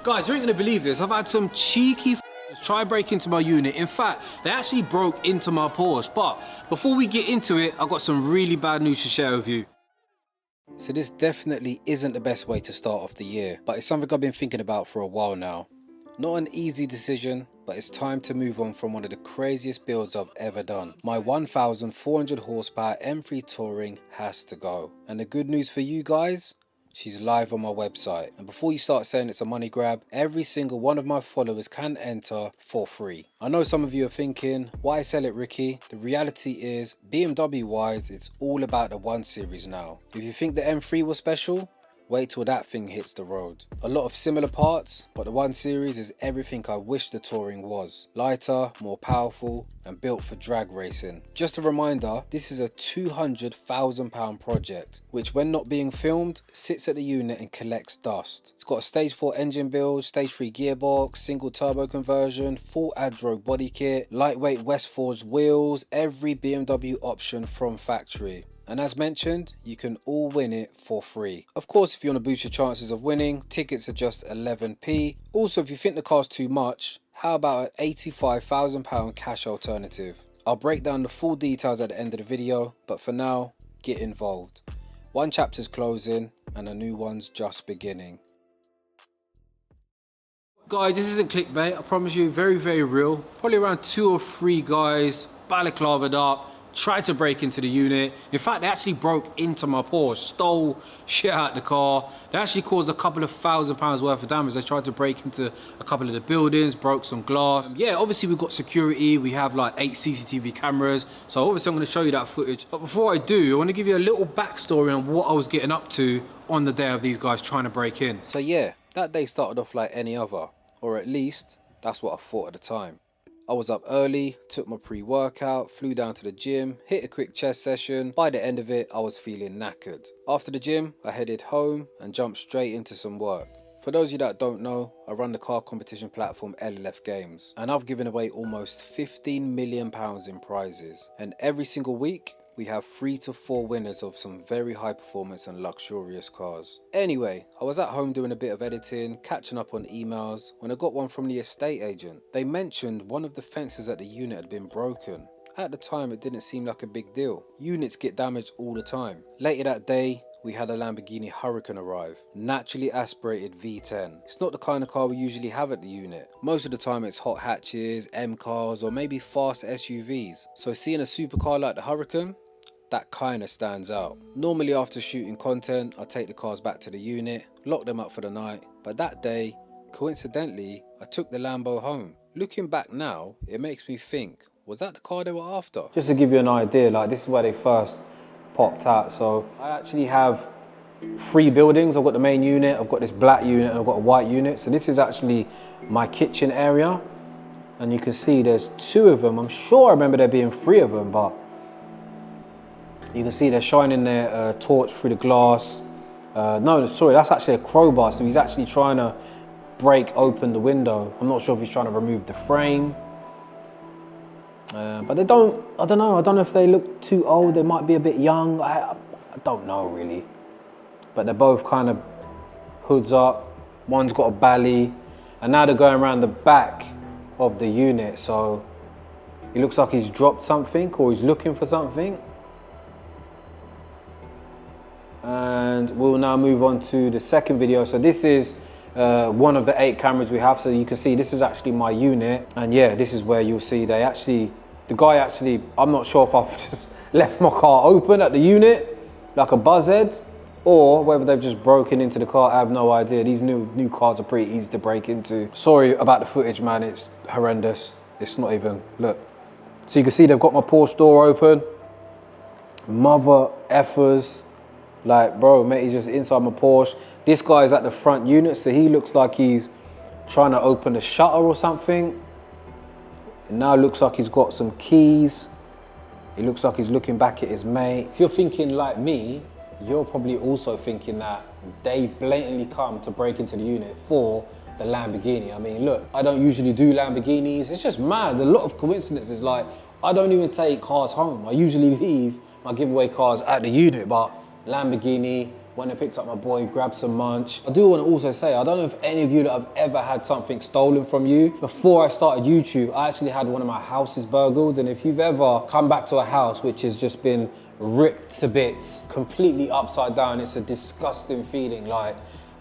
Guys, you ain't gonna believe this. I've had some cheeky try break into my unit. In fact, they actually broke into my Porsche. But before we get into it, I've got some really bad news to share with you. So this definitely isn't the best way to start off the year, but it's something I've been thinking about for a while now. Not an easy decision, but it's time to move on from one of the craziest builds I've ever done. My 1400 horsepower M3 Touring has to go. And the good news for you guys, she's live on my website. And before you start saying it's a money grab, every single one of my followers can enter for free. I know some of you are thinking, why sell it, Ricky? The reality is, BMW wise, it's all about the 1 Series now. If you think the M3 was special, wait till that thing hits the road. A lot of similar parts, but the 1 Series is everything I wish the Touring was. Lighter, more powerful, and built for drag racing. Just a reminder, this is a £200,000 project, which when not being filmed, sits at the unit and collects dust. It's got a stage 4 engine build, stage 3 gearbox, single turbo conversion, full Adro body kit, lightweight West Forged wheels, every BMW option from factory. And as mentioned, you can all win it for free. Of course, if you want to boost your chances of winning, tickets are just 11p. Also, if you think the car's too much, how about an £85,000 cash alternative? I'll break down the full details at the end of the video, but for now, get involved. One chapter's closing and a new one's just beginning. Guys, this isn't clickbait, I promise you, very, very real. Probably around 2 or 3 guys, balaclavaed up, tried to break into the unit. In fact, they actually broke into my Porsche, stole shit out the car. They actually caused a couple of £1,000s worth of damage. They tried to break into a couple of the buildings, broke some glass. Yeah, obviously we've got security. We have like 8 CCTV cameras. So obviously I'm gonna show you that footage. But before I do, I wanna give you a little backstory on what I was getting up to on the day of these guys trying to break in. So yeah, that day started off like any other, or at least that's what I thought at the time. I was up early, took my pre-workout, flew down to the gym, hit a quick chest session. By the end of it, I was feeling knackered. After the gym, I headed home and jumped straight into some work. For those of you that don't know, I run the car competition platform LLF Games, and I've given away almost £15 million in prizes. And every single week, we have 3 to 4 winners of some very high performance and luxurious cars. Anyway, I was at home doing a bit of editing, catching up on emails, when I got one from the estate agent. They mentioned one of the fences at the unit had been broken. At the time, it didn't seem like a big deal. Units get damaged all the time. Later that day, we had a Lamborghini Huracan arrive, naturally aspirated V10. It's not the kind of car we usually have at the unit. Most of the time it's hot hatches, M cars, or maybe fast SUVs. So seeing a supercar like the Huracan, that kind of stands out. Normally after shooting content, I take the cars back to the unit, lock them up for the night, but that day, coincidentally, I took the Lambo home. Looking back now, it makes me think, was that the car they were after? Just to give you an idea, like this is where they first popped out. So I actually have 3 buildings. I've got the main unit, I've got this black unit, and I've got a white unit. So this is actually my kitchen area. And you can see there's 2 of them. I'm sure I remember there being 3 of them, but you can see they're shining their torch through the glass. No, sorry, that's actually a crowbar. So he's actually trying to break open the window. I'm not sure if he's trying to remove the frame. But they don't, I don't know if they look too old. They might be a bit young. I don't know really. But they're both kind of hoods up. One's got a bally. And now they're going around the back of the unit. So it looks like he's dropped something or he's looking for something. And we'll now move on to the second video. So this is one of the 8 cameras we have. So you can see this is actually my unit. And yeah, this is where you'll see the guy actually, I'm not sure if I've just left my car open at the unit, like a buzzhead, or whether they've just broken into the car. I have no idea. These new cars are pretty easy to break into. Sorry about the footage, man. It's horrendous. It's not even, look. So you can see they've got my Porsche door open. Mother effers. Like, bro, mate, he's just inside my Porsche. This guy's at the front unit, so he looks like he's trying to open the shutter or something. It now looks like he's got some keys. It looks like he's looking back at his mate. If you're thinking like me, you're probably also thinking that they've blatantly come to break into the unit for the Lamborghini. I mean, look, I don't usually do Lamborghinis. It's just mad. A lot of coincidences. Like, I don't even take cars home. I usually leave my giveaway cars at the unit, but Lamborghini, went and picked up my boy, grabbed some munch. I do want to also say, I don't know if any of you that have ever had something stolen from you. Before I started YouTube, I actually had one of my houses burgled, and if you've ever come back to a house which has just been ripped to bits, completely upside down, it's a disgusting feeling. Like,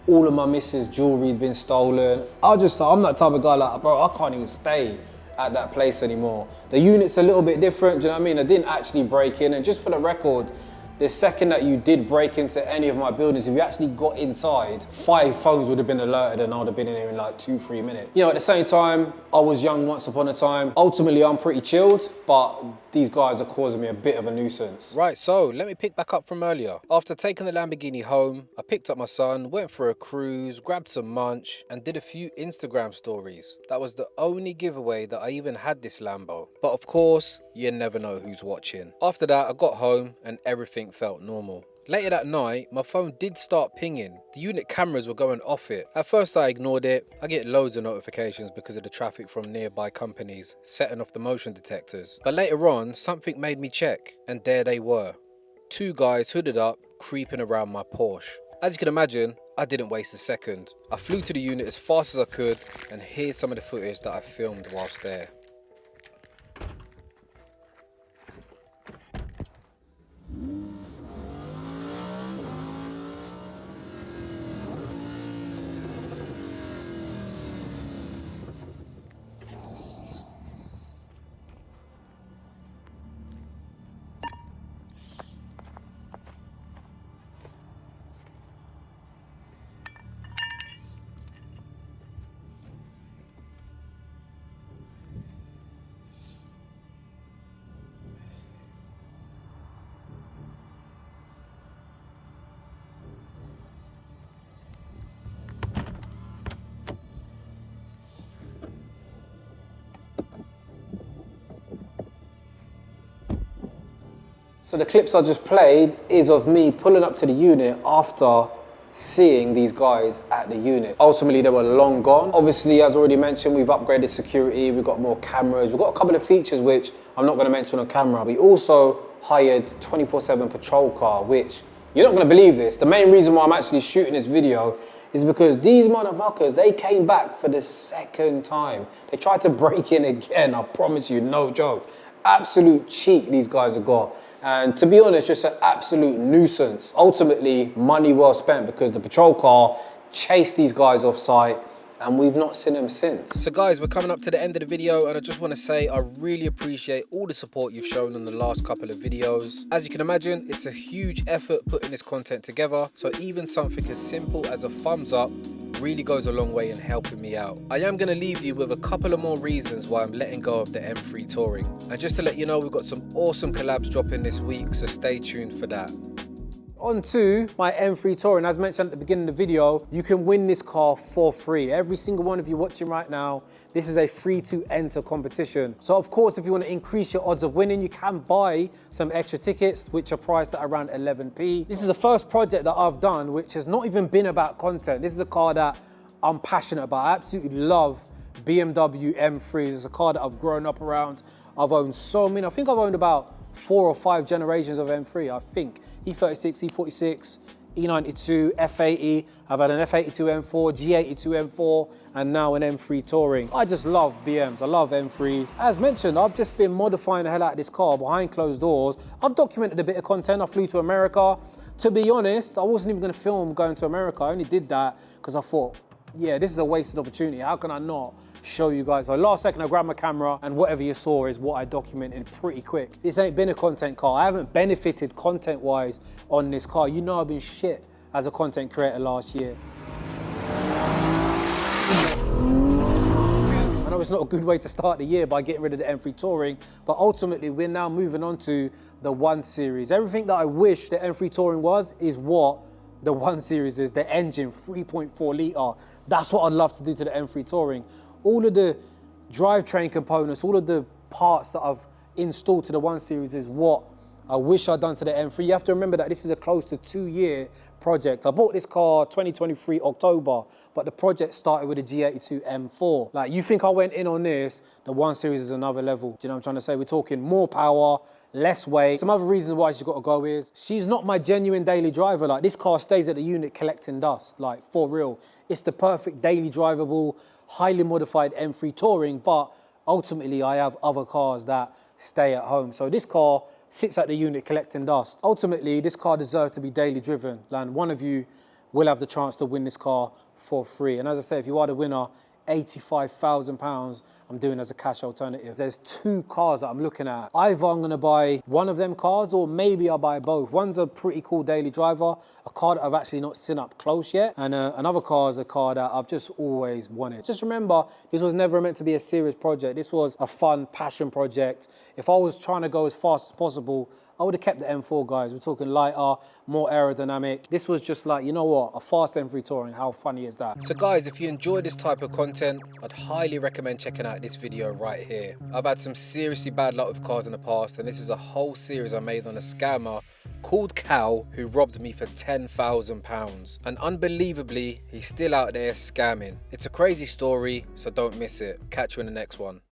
all of my missus' jewelry had been stolen. I'm that type of guy, like, bro, I can't even stay at that place anymore. The unit's a little bit different, do you know what I mean? I didn't actually break in, and just for the record, the second that you did break into any of my buildings, if you actually got inside, 5 phones would have been alerted and I would have been in here in like 2-3 minutes. You know, at the same time, I was young once upon a time. Ultimately, I'm pretty chilled, but these guys are causing me a bit of a nuisance. Right, so let me pick back up from earlier. After taking the Lamborghini home, I picked up my son, went for a cruise, grabbed some munch, and did a few Instagram stories. That was the only giveaway that I even had this Lambo. But of course, you never know who's watching. After that, I got home and everything felt normal. Later that night, my phone did start pinging. The unit cameras were going off it. At first I ignored it. I get loads of notifications because of the traffic from nearby companies setting off the motion detectors. But later on, something made me check, and there they were. 2 guys hooded up, creeping around my Porsche. As you can imagine, I didn't waste a second. I flew to the unit as fast as I could, and here's some of the footage that I filmed whilst there. So the clips I just played is of me pulling up to the unit after seeing these guys at the unit. Ultimately, they were long gone. Obviously, as already mentioned, we've upgraded security, we've got more cameras, we've got a couple of features which I'm not gonna mention on camera. We also hired 24/7 patrol car, which you're not gonna believe this. The main reason why I'm actually shooting this video is because these motherfuckers, they came back for the second time. They tried to break in again, I promise you, no joke. Absolute cheek these guys have got. And to be honest, just an absolute nuisance. Ultimately, money well spent because the patrol car chased these guys off site and we've not seen them since. So guys, we're coming up to the end of the video and I just want to say I really appreciate all the support you've shown on the last couple of videos. As you can imagine, it's a huge effort putting this content together. So even something as simple as a thumbs up really goes a long way in helping me out. I am going to leave you with a couple of more reasons why I'm letting go of the M3 Touring. And just to let you know, we've got some awesome collabs dropping this week, so stay tuned for that. On to my M3 Touring. As mentioned at the beginning of the video, you can win this car for free. Every single one of you watching right now, this is a free to enter competition. So of course, if you want to increase your odds of winning, you can buy some extra tickets, which are priced at around 11p. This is the first project that I've done, which has not even been about content. This is a car that I'm passionate about. I absolutely love BMW M3s. It's a car that I've grown up around. I've owned so many. I think I've owned about 4 or 5 generations of M3, I think. E36, E46, E92, F80. I've had an F82 M4, G82 M4, and now an M3 Touring. I just love BMs, I love M3s. As mentioned, I've just been modifying the hell out of this car behind closed doors. I've documented a bit of content. I flew to America. To be honest, I wasn't even gonna film going to America. I only did that because I thought, yeah, this is a wasted opportunity. How can I not show you guys? So last second I grabbed my camera and whatever you saw is what I documented pretty quick. This ain't been a content car. I haven't benefited content wise on this car. You know I've been shit as a content creator last year. I know it's not a good way to start the year by getting rid of the M3 Touring, but ultimately we're now moving on to the 1 Series. Everything that I wish the M3 Touring was is what the 1 Series is. The engine, 3.4 litre. That's what I'd love to do to the M3 Touring. All of the drivetrain components, all of the parts that I've installed to the 1 Series is what I wish I'd done to the M3. You have to remember that this is a close to 2-year project. I bought this car 2023 October, but the project started with a G82 M4. Like, you think I went in on this, the 1 Series is another level. Do you know what I'm trying to say? We're talking more power, less weight. Some other reasons why she's got to go is she's not my genuine daily driver. Like, this car stays at the unit collecting dust, like, for real. It's the perfect daily drivable, highly modified M3 Touring, but ultimately I have other cars that stay at home. So this car sits at the unit collecting dust. Ultimately, this car deserves to be daily driven, and one of you will have the chance to win this car for free. And as I say, if you are the winner, £85,000 I'm doing as a cash alternative. There's 2 cars that I'm looking at. Either I'm gonna buy one of them cars, or maybe I'll buy both. One's a pretty cool daily driver, a car that I've actually not seen up close yet, and another car is a car that I've just always wanted. Just remember, this was never meant to be a serious project. This was a fun passion project. If I was trying to go as fast as possible, I would have kept the M4, guys. We're talking lighter, more aerodynamic. This was just like, you know what, a fast M3 Touring. How funny is that? So guys, if you enjoy this type of content, I'd highly recommend checking out this video right here. I've had some seriously bad luck with cars in the past, and this is a whole series I made on a scammer called Cal, who robbed me for £10,000. And unbelievably, he's still out there scamming. It's a crazy story, so don't miss it. Catch you in the next one.